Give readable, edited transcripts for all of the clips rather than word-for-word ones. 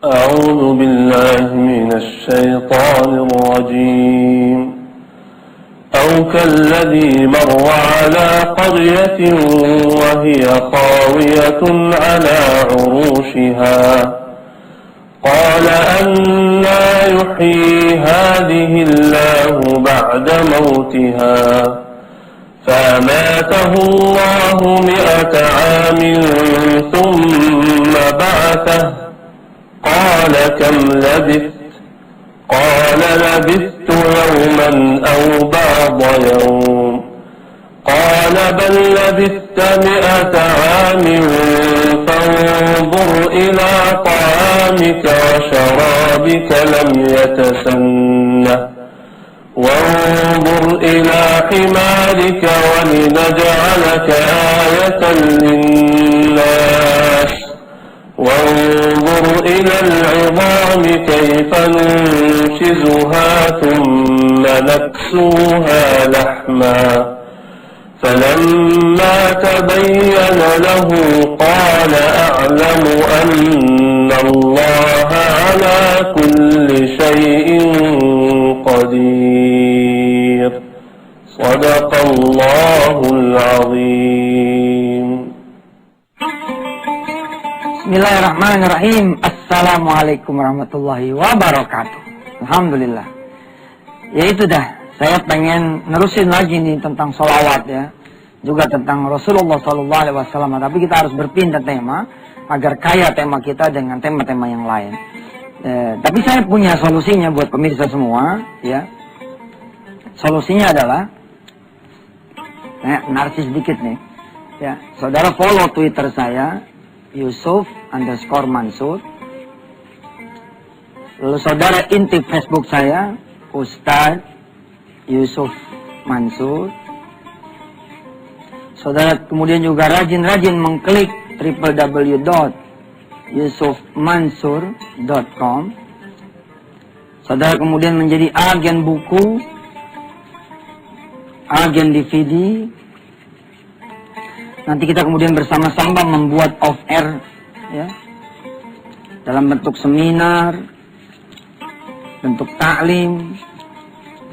أعوذ بالله من الشيطان الرجيم أو كالذي مر على قرية وهي خاوية على عروشها قال أنى يحيي هذه الله بعد موتها فأماته الله 100 عام ثم بعثه قال كم لبثت قال لبثت يوما أو بعض يوم قال بل لبثت 100 عام فانظر إلى طعامك وشرابك لم يتسنه وانظر إلى حمارك ولنجعلك آية للناس وانظر إلى العظام كيف ننشزها ثم نكسوها لحما فلما تبين له قال أعلم أن الله على كل شيء قدير صدق الله العظيم. Bismillahirrahmanirrahim. Assalamualaikum warahmatullahi wabarakatuh. Alhamdulillah. Ya itu dah, saya pengen nerusin lagi nih tentang sholawat ya, juga tentang Rasulullah SAW. Tapi kita harus berpindah tema agar kaya tema kita dengan tema-tema yang lain. Tapi saya punya solusinya buat pemirsa semua ya. Solusinya adalah, narsis dikit nih ya, saudara follow Twitter saya Yusuf_Mansur. Lalu saudara intip Facebook saya Ustadz Yusuf Mansur. Saudara kemudian juga rajin-rajin mengklik www.yusufmansur.com. Saudara kemudian menjadi agen buku, agen DVD. Nanti kita kemudian bersama-sama membuat off-air ya, dalam bentuk seminar, bentuk taklim,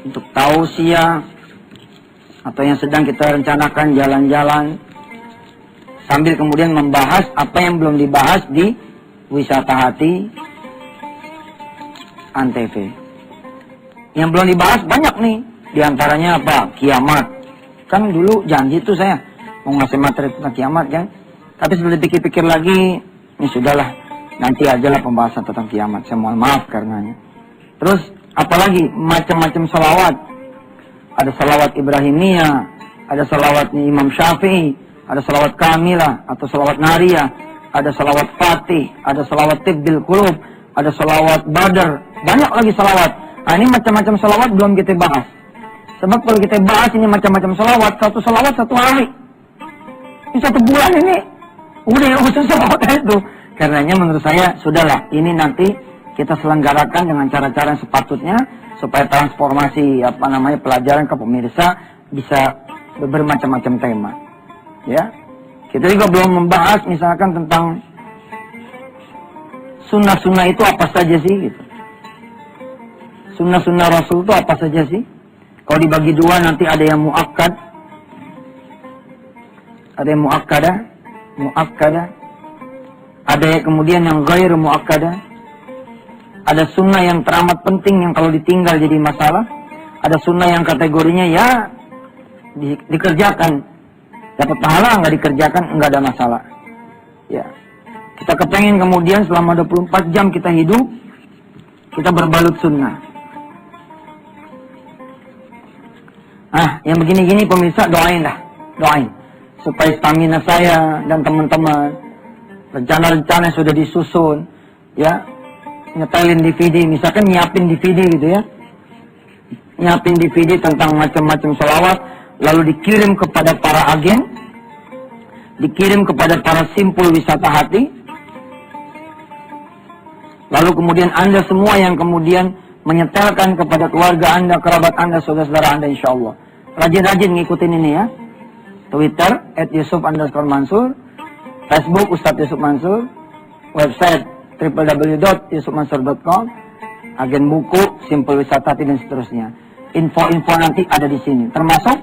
bentuk tausiah, atau yang sedang kita rencanakan jalan-jalan, sambil kemudian membahas apa yang belum dibahas di Wisata Hati Antv. Yang belum dibahas banyak nih, diantaranya apa? Kiamat. Kan dulu janji tuh saya mau ngasih materi tentang kiamat kan, tapi sebelum dipikir-pikir lagi, ini sudahlah, nanti ajalah pembahasan tentang kiamat. Saya mohon maaf karenanya. Terus apalagi macam-macam salawat. Ada salawat Ibrahimiyah, ada salawat Imam Syafi'i, ada salawat Kamilah atau salawat Nariyah, ada salawat Fatih, ada salawat Tibbil Qulub, ada salawat Badar, banyak lagi salawat. Nah, ini macam-macam salawat belum kita bahas. Sebab kalau kita bahas ini macam-macam salawat, satu salawat satu hari. Ini 1 bulan ini udah urusan salawat itu. Karenanya menurut saya sudahlah, ini nanti kita selenggarakan dengan cara-cara yang sepatutnya supaya transformasi pelajaran ke pemirsa bisa bermacam-macam tema. Ya. Kita juga belum membahas misalkan tentang sunnah-sunnah itu apa saja sih gitu. Sunnah-sunnah Rasul itu apa saja sih? Kalau dibagi dua nanti ada yang muakkad, ada yang muakkadah, ada yang kemudian yang ghair muakkadah. Ada sunnah yang teramat penting yang kalau ditinggal jadi masalah. Ada sunnah yang kategorinya ya dikerjakan, dapat pahala, nggak dikerjakan nggak ada masalah. Ya, kita kepengen kemudian selama 24 jam kita hidup, kita berbalut sunnah. Yang begini-gini pemirsa doain supaya stamina saya dan teman-teman, rencana-rencana yang sudah disusun, ya, nyetelin DVD, misalkan nyiapin DVD gitu ya, nyiapin DVD tentang macam-macam sholawat, lalu dikirim kepada para agen, dikirim kepada para simpul wisata hati, lalu kemudian Anda semua yang kemudian menyetelkan kepada keluarga Anda, kerabat Anda, saudara-saudara Anda, insya Allah rajin-rajin ngikutin ini ya. Twitter @Yusuf_Mansur, Facebook Ustadz Yusuf Mansur, website www.yusufmansur.com, agen buku, simpel wisata dan seterusnya. Info-info nanti ada di sini, termasuk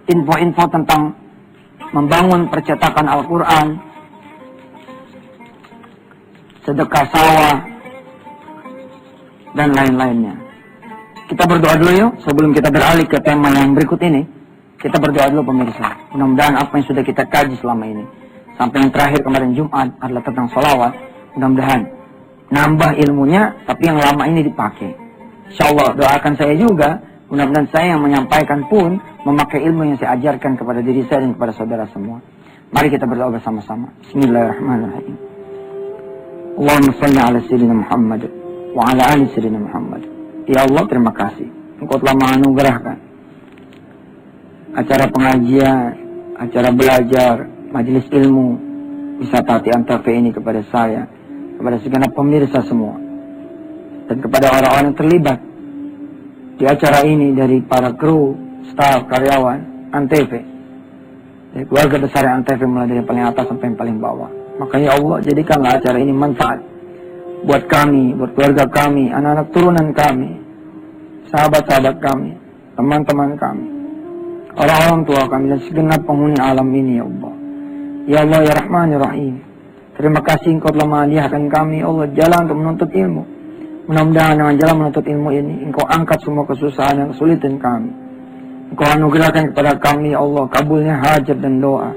info-info tentang membangun percetakan Al-Quran, sedekah sawah, dan lain-lainnya. Kita berdoa dulu yuk, sebelum kita beralih ke tema yang berikut ini. Kita berdoa dulu pemirsa. Mudah-mudahan apa yang sudah kita kaji selama ini, sampai yang terakhir kemarin Jumat adalah tentang sholawat, mudah-mudahan nambah ilmunya, tapi yang lama ini dipakai. Insyaallah doakan saya juga, mudah-mudahan saya yang menyampaikan pun memakai ilmu yang saya ajarkan kepada diri saya dan kepada saudara semua. Mari kita berdoa bersama-sama. Bismillahirrahmanirrahim. Allahumma salli ala sayyidina Muhammad wa ala ali sayyidina Muhammad. Ya Allah, terima kasih. Engkau telah menganugerahkan acara pengajian, acara belajar, majelis ilmu, wisata hati Antv ini kepada saya, kepada segenap pemirsa semua, dan kepada orang-orang yang terlibat di acara ini, dari para kru, staf, karyawan Antv, dari keluarga besar Antv, mulai dari yang paling atas sampai yang paling bawah. Makanya Allah, jadikanlah acara ini manfaat buat kami, buat keluarga kami, anak-anak turunan kami, sahabat-sahabat kami, teman-teman kami, orang-orang tua kami, dan segenap penghuni alam ini, ya Allah. Ya Allah, ya Rahman, ya Rahim. Terima kasih Engkau telah menghadiahkan kami, Allah, jalan untuk menuntut ilmu. Mudah-mudahan dengan jalan menuntut ilmu ini, Engkau angkat semua kesusahan dan kesulitan kami. Engkau anugerahkan kepada kami, ya Allah, kabulnya hajat dan doa.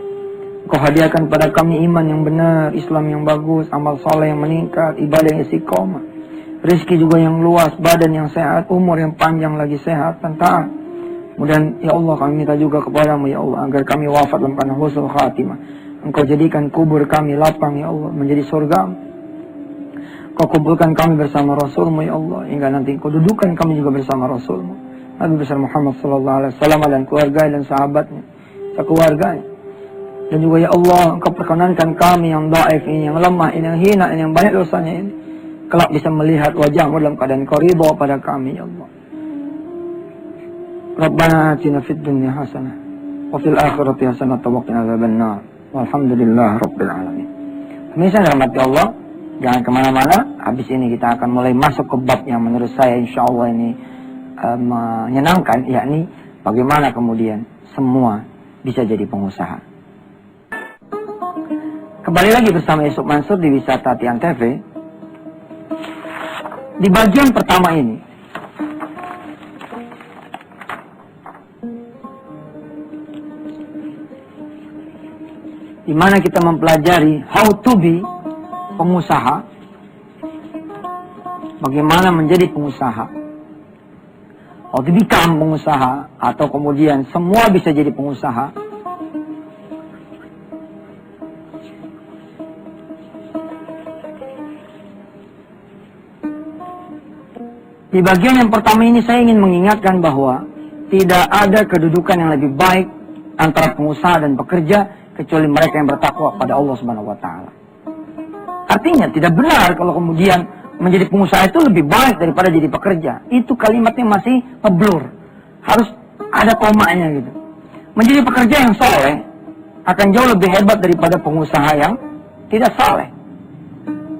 Engkau hadiahkan kepada kami iman yang benar, Islam yang bagus, amal soleh yang meningkat, ibadah yang istiqomah, rezeki juga yang luas, badan yang sehat, umur yang panjang lagi sehat dan taat. Kemudian ya Allah, kami minta juga kepadamu, ya Allah, agar kami wafat dalam keadaan husnul khatimah. Engkau jadikan kubur kami lapang, ya Allah, menjadi surga. Kau kumpulkan kami bersama Rasulmu, ya Allah, hingga nanti Kau dudukan kami juga bersama Rasulmu, Nabi besar Muhammad sallallahu alaihi wasallam, dan keluarga dan sahabatnya, sekeluarganya. Dan juga ya Allah, Engkau perkenankan kami yang dhaif ini, yang lemah ini, yang hina ini, yang banyak dosanya ini, kelak bisa melihat wajah-Mu dalam keadaan Kau ridha pada kami, ya Allah. Rabbana atina fid dunya hasanah wa fil akhirati hasanah wa qina adzabannar. Walhamdulillah rabbil alamin. Pemirsa yang dirahmati Allah, jangan kemana-mana. Habis ini kita akan mulai masuk ke bab yang menurut saya insya Allah ini menyenangkan, yakni bagaimana kemudian semua bisa jadi pengusaha. Kembali lagi bersama Yusuf Mansur di Wisata Hati Antv. Di bagian pertama ini, di mana kita mempelajari how to be pengusaha, bagaimana menjadi pengusaha, how to become pengusaha, atau kemudian semua bisa jadi pengusaha. Di bagian yang pertama ini saya ingin mengingatkan bahwa tidak ada kedudukan yang lebih baik antara pengusaha dan pekerja kecuali mereka yang bertakwa pada Allah Subhanahu wa taala. Artinya tidak benar kalau kemudian menjadi pengusaha itu lebih baik daripada jadi pekerja. Itu kalimatnya masih ngeblur. Harus ada komanya gitu. Menjadi pekerja yang soleh akan jauh lebih hebat daripada pengusaha yang tidak soleh.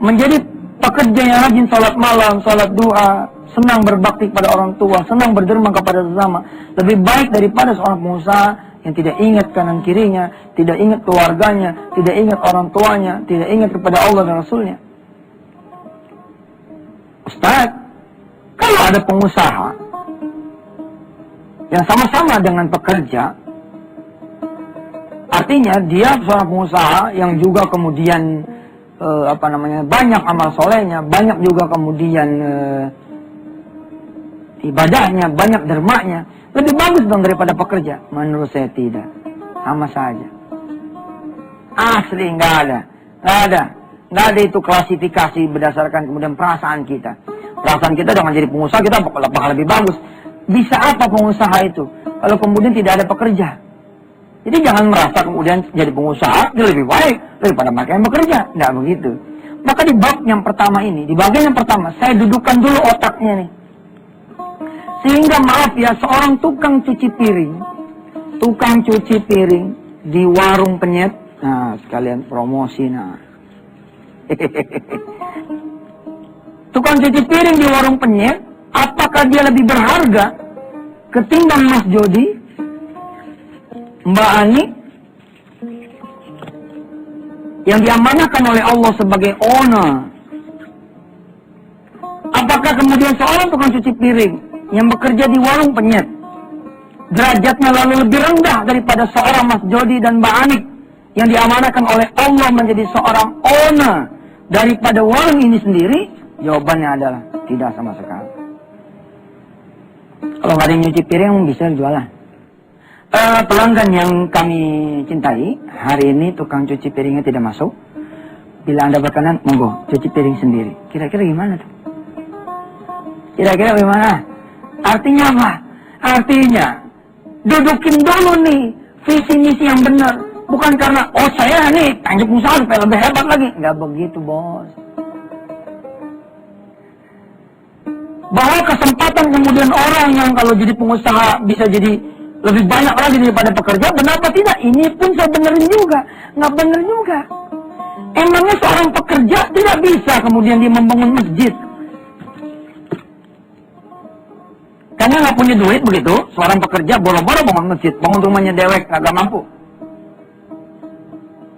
Menjadi pekerja yang rajin sholat malam, sholat duha, senang berbakti pada orang tua, senang berderma kepada sesama, lebih baik daripada seorang pengusaha yang tidak ingat kanan kirinya, tidak ingat keluarganya, tidak ingat orang tuanya, tidak ingat kepada Allah dan Rasulnya. Ustaz, kalau ada pengusaha yang sama-sama dengan pekerja, artinya dia seorang pengusaha yang juga kemudian banyak amal solehnya, banyak juga kemudian ibadahnya, banyak dermanya, lebih bagus dong daripada pekerja. Menurut saya tidak, sama saja. Asli nggak ada itu klasifikasi berdasarkan kemudian perasaan kita. Perasaan kita dengan jadi pengusaha kita bakal lebih bagus. Bisa apa pengusaha itu kalau kemudian tidak ada pekerja? Jadi jangan merasa kemudian jadi pengusaha itu lebih baik daripada mereka yang bekerja. Tidak begitu. Maka di bab yang pertama ini, di bagian yang pertama, saya dudukkan dulu otaknya nih. Sehingga maaf ya, seorang tukang cuci piring di warung penyet, nah sekalian promosi, nah tukang cuci piring di warung penyet, apakah dia lebih berharga ketimbang Mas Jody, Mbak Ani, yang diamanahkan oleh Allah sebagai owner? Apakah kemudian seorang tukang cuci piring yang bekerja di warung penyet, derajatnya lalu lebih rendah daripada seorang Mas Jody dan Mbak Ani yang diamanahkan oleh Allah menjadi seorang owner daripada warung ini sendiri? Jawabannya adalah tidak sama sekali. Kalau nggak ada yang nyuci piring, bisa jualan. Pelanggan yang kami cintai, hari ini tukang cuci piringnya tidak masuk. Bila Anda berkenan, monggo cuci piring sendiri. Kira-kira gimana tuh? Kira-kira gimana? Artinya apa? Artinya dudukin dulu nih visi misi yang benar. Bukan karena, oh saya nih tanjung usaha supaya lebih hebat lagi. Nggak begitu, bos. Bahwa kesempatan kemudian orang yang kalau jadi pengusaha bisa jadi lebih banyak lagi daripada pekerja, benar apa tidak? Ini pun saya benerin juga. Nggak bener juga. Emangnya seorang pekerja tidak bisa kemudian dia membangun masjid? Karena nggak punya duit begitu, seorang pekerja boro-boro bangun masjid, bangun rumahnya dewek, nggak mampu.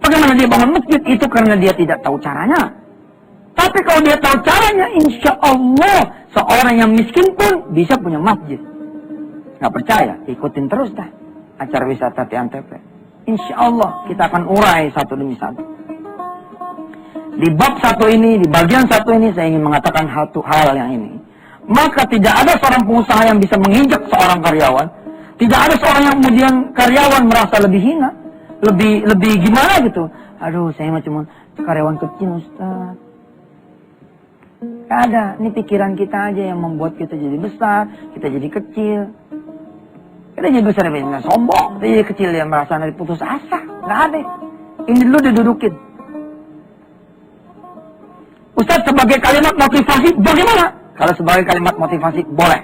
Bagaimana dia bangun masjid? Itu karena dia tidak tahu caranya. Tapi kalau dia tahu caranya, insya Allah seorang yang miskin pun bisa punya masjid. Nggak percaya? Ikutin terus dah acara wisata TNTP. Insya Allah kita akan urai satu demi satu. Di bab satu ini, di bagian satu ini, saya ingin mengatakan hal yang ini. Maka tidak ada seorang pengusaha yang bisa menginjak seorang karyawan. Tidak ada seorang yang kemudian karyawan merasa lebih hina, lebih gimana gitu. Aduh, saya mah cuma karyawan kecil, Ustaz. Gak ada, ini pikiran kita aja yang membuat kita jadi besar, kita jadi kecil. Kita jadi besar, nggak sombong. Kita jadi kecil, yang merasa dari putus asa. Gak ada. Ini dulu didudukin. Ustaz, sebagai kalimat motivasi, bagaimana? Kalau sebagai kalimat motivasi, boleh.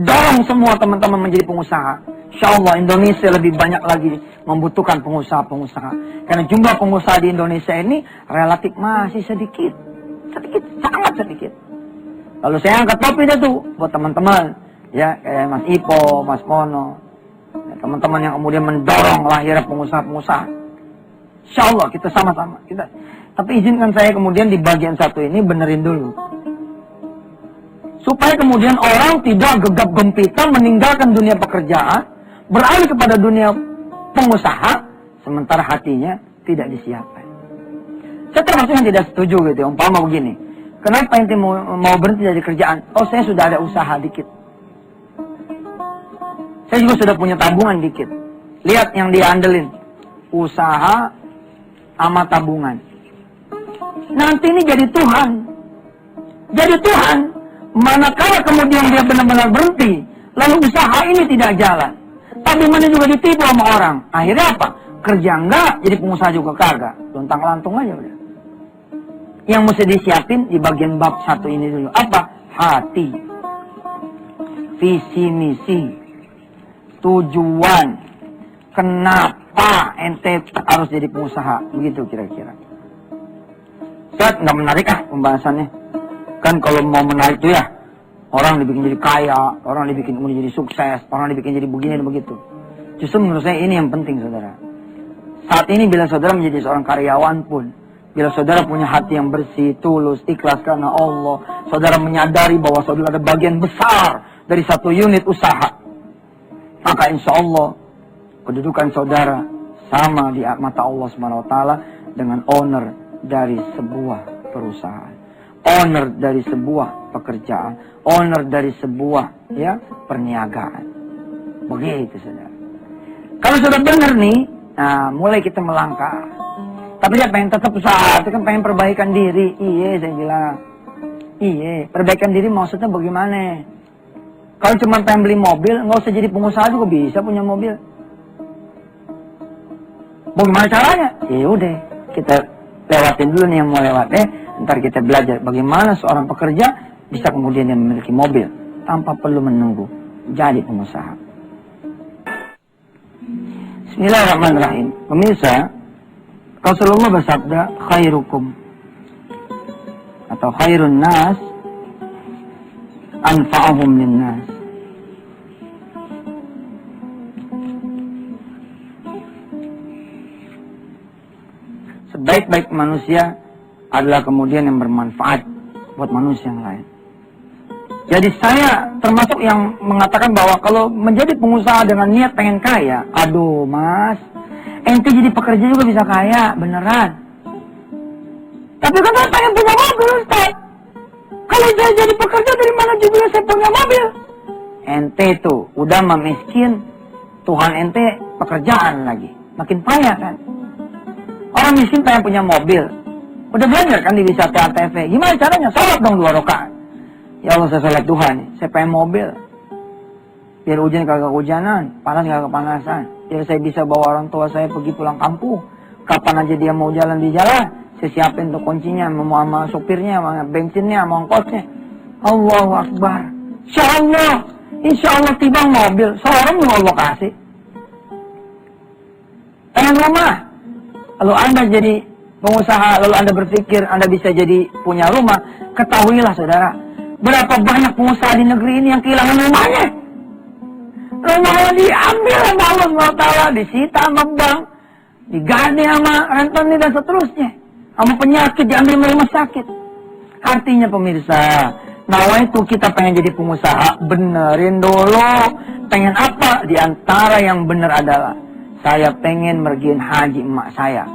Dorong semua teman-teman menjadi pengusaha. Insya Allah Indonesia lebih banyak lagi membutuhkan pengusaha-pengusaha. Karena jumlah pengusaha di Indonesia ini relatif masih sedikit. Sedikit, sangat sedikit. Lalu saya angkat topi deh tuh buat teman-teman. Ya, kayak Mas Ipo, Mas Mono. Ya, teman-teman yang kemudian mendorong lahirnya pengusaha-pengusaha. Insya Allah kita sama-sama. Tapi izinkan saya kemudian di bagian satu ini benerin dulu. Supaya kemudian orang tidak gegap gempita meninggalkan dunia pekerjaan, beralih kepada dunia pengusaha, sementara hatinya tidak disiapkan. Saya termasuk yang tidak setuju gitu, umpama begini. Kenapa ente mau berhenti dari kerjaan? Oh, saya sudah ada usaha dikit. Saya juga sudah punya tabungan dikit. Lihat yang dia andelin. Usaha sama tabungan. Nanti ini jadi Tuhan. Jadi Tuhan. Manakala kemudian dia benar-benar berhenti, lalu usaha ini tidak jalan. Tapi mana juga ditipu sama orang. Akhirnya apa? Kerja enggak, jadi pengusaha juga kagak. Lontang-lantung aja udah. Yang mesti disiapin di bagian bab satu ini dulu. Apa? Hati. Visi misi. Tujuan. Kenapa ente harus jadi pengusaha? Begitu kira-kira. Ustaz, nggak menarik pembahasannya. Kan kalau mau menarik itu ya, orang dibikin jadi kaya, orang dibikin kemudian jadi sukses, orang dibikin jadi begini dan begitu. Justru menurut saya ini yang penting, saudara. Saat ini bila saudara menjadi seorang karyawan pun, bila saudara punya hati yang bersih, tulus, ikhlas karena Allah, saudara menyadari bahwa saudara ada bagian besar dari satu unit usaha, maka insya Allah kedudukan saudara sama di mata Allah SWT dengan owner dari sebuah perusahaan, owner dari sebuah pekerjaan, owner dari sebuah perniagaan. Begitu, saudara. Kalau sudah benar nih, nah mulai kita melangkah. Tapi saya pengen tetap usaha, itu kan pengen perbaikan diri. Iya, saya bilang. Iya, perbaikan diri maksudnya bagaimana? Kalau cuma pengen beli mobil, nggak usah jadi pengusaha juga bisa punya mobil. Bagaimana caranya? Ya udah, kita lewatin dulu nih yang mau lewat. Ntar kita belajar bagaimana seorang pekerja bisa kemudian yang memiliki mobil tanpa perlu menunggu jadi pengusaha. Bismillahirrahmanirrahim. Pemirsa, Rasulullah bersabda, khairukum atau khairun nas anfa'uhum linnas. Sebaik-baik manusia adalah kemudian yang bermanfaat buat manusia yang lain. Jadi saya termasuk yang mengatakan bahwa kalau menjadi pengusaha dengan niat pengen kaya, aduh mas, ente jadi pekerja juga bisa kaya, beneran. Tapi kan saya pengen punya mobil, Ustaz. Kalau saya jadi pekerja, dari mana juga saya punya mobil? Ente tuh udah miskin, Tuhan ente pekerjaan lagi, makin payah kan. Orang miskin pengen punya mobil, udah belajar kan di wisata ATV, gimana caranya? Sholat dong 2 rakaat. Ya Allah, saya sholat Tuhan, saya pengen mobil. Biar hujan kagak hujanan, panas kagak kepanasan. Biar saya bisa bawa orang tua saya pergi pulang kampung. Kapan aja dia mau jalan di jalan, saya siapin tuh kuncinya, sama sopirnya, sama bensinnya, sama ongkosnya. Allahu Akbar. Insya Allah tiba mobil, seorang juga Allah kasih. Pengen rumah. Lalu Anda jadi pengusaha, lalu Anda berpikir Anda bisa jadi punya rumah, ketahuilah saudara, berapa banyak pengusaha di negeri ini yang kehilangan rumahnya. Rumahnya diambil sama Allah SWT, disita sama bank, digade sama rentenir dan seterusnya. Sama penyakit, diambil sama rumah sakit. Artinya pemirsa, itu kita pengen jadi pengusaha, benerin dulu. Pengen apa? Di antara yang benar adalah, saya pengen mergiin haji emak saya.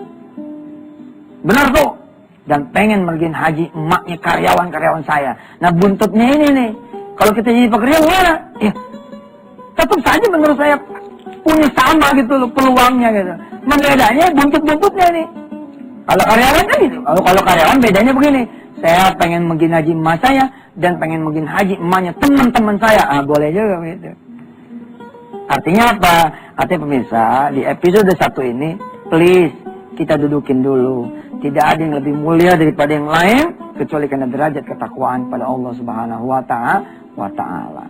Benar tuh. Dan pengen mergiin haji emaknya karyawan-karyawan saya. Nah buntutnya ini nih, kalau kita jadi pekerja gimana? Ya, tetap saja menurut saya punya sama gitu loh peluangnya gitu. Bedanya buntut-buntutnya nih. Kalau karyawan kan gitu. Kalau karyawan bedanya begini. Saya pengen mergiin haji emak saya dan pengen mergiin haji emaknya teman-teman saya. Boleh juga begitu. Artinya apa? Artinya pemirsa, di episode 1 ini, please kita dudukin dulu. Tidak ada yang lebih mulia daripada yang lain kecuali karena derajat ketakwaan pada Allah Subhanahu wa taala.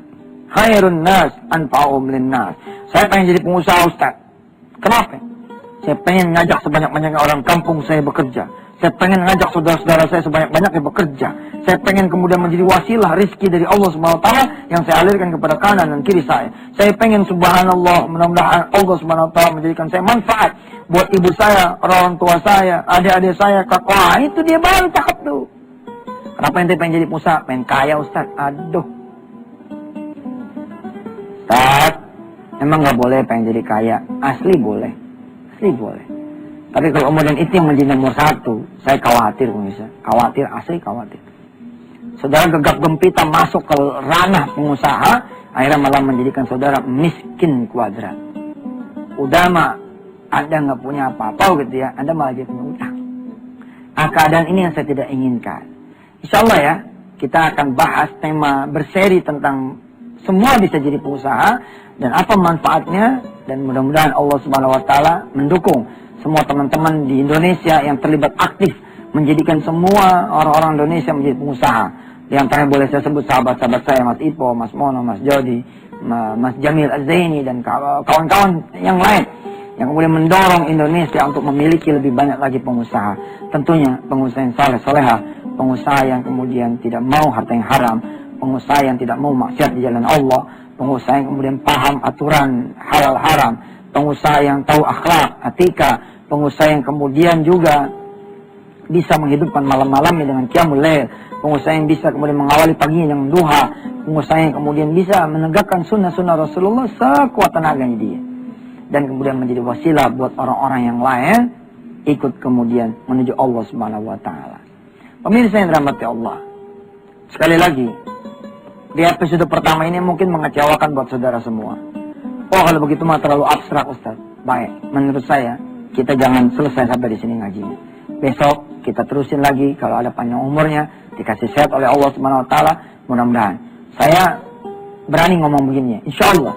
Khairun nas anfa'uhum linnas. Saya pengen jadi pengusaha, Ustaz. Kenapa? Saya pengen ngajak sebanyak-banyaknya orang kampung saya bekerja. Saya pengen ngajak saudara-saudara saya sebanyak-banyaknya bekerja. Saya pengen kemudian menjadi wasilah rizki dari Allah Subhanahu wa taala yang saya alirkan kepada kanan dan kiri saya. Saya pengen subhanallah, mudah-mudahan Allah Subhanahu wa taala menjadikan saya manfaat buat ibu saya, orang tua saya, adik-adik saya, kakak. Itu dia baru cakep tuh. Kenapa ente pengen jadi pengusaha? Pengen kaya, Ustaz. Aduh. Ustaz, emang gak boleh pengen jadi kaya? Asli boleh. Asli boleh. Tapi kalau kemudian itu yang menjadi nomor 1, saya khawatir pemirsa. Khawatir, asli khawatir. Saudara gegap gempita masuk ke ranah pengusaha, akhirnya malah menjadikan saudara miskin kuadrat. Udah mah Anda nggak punya apa-apa gitu ya, Anda malah jadi punya utang. Keadaan ini yang saya tidak inginkan. Insya Allah ya, kita akan bahas tema berseri tentang semua bisa jadi pengusaha dan apa manfaatnya, dan mudah-mudahan Allah Subhanahu wa taala mendukung semua teman-teman di Indonesia yang terlibat aktif menjadikan semua orang-orang Indonesia menjadi pengusaha. Di antaranya boleh saya sebut sahabat-sahabat saya, Mas Ipo, Mas Mono, Mas Jody, Mas Jamil Az-Zaini, dan kawan-kawan yang lain yang kemudian mendorong Indonesia untuk memiliki lebih banyak lagi pengusaha. Tentunya pengusaha yang saleh soleha, pengusaha yang kemudian tidak mau harta yang haram, pengusaha yang tidak mau maksiat di jalan Allah, pengusaha yang kemudian paham aturan halal haram, pengusaha yang tahu akhlak, etika, pengusaha yang kemudian juga bisa menghidupkan malam-malamnya dengan qiyamul lail, pengusaha yang bisa kemudian mengawali paginya dengan duha, pengusaha yang kemudian bisa menegakkan sunnah-sunnah Rasulullah sekuat tenaganya dia, dan kemudian menjadi wasilah buat orang-orang yang lain ikut kemudian menuju Allah Subhanahu wa taala. Pemirsa yang dirahmati Allah, sekali lagi, di episode pertama ini mungkin mengecewakan buat saudara semua. Oh, kalau begitu mah terlalu abstrak, Ustaz. Baik, menurut saya kita jangan selesai sampai di sini ngajinya. Besok kita terusin lagi, kalau ada panjang umurnya, dikasih sehat oleh Allah Subhanahu wa taala, mudah-mudahan. Saya berani ngomong begini, insya Allah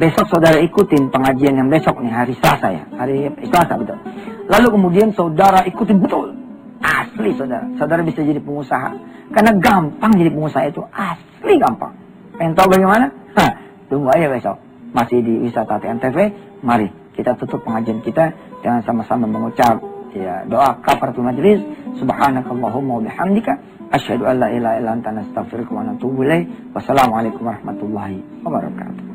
besok saudara ikutin pengajian yang besok nih, hari Selasa ya, hari Selasa betul. Lalu kemudian saudara ikutin betul, asli saudara bisa jadi pengusaha. Karena gampang jadi pengusaha itu, asli gampang. Pengen tahu bagaimana? Tunggu aja besok. Masih di Wisata TNTV, mari kita tutup pengajian kita dengan sama-sama mengucap ya doa kafaratul majlis. Subhanakallahumma wa bihamdika asyhadu an la ilaha illa anta astaghfiruka wa atubu ilaik. Wassalamualaikum warahmatullahi wabarakatuh.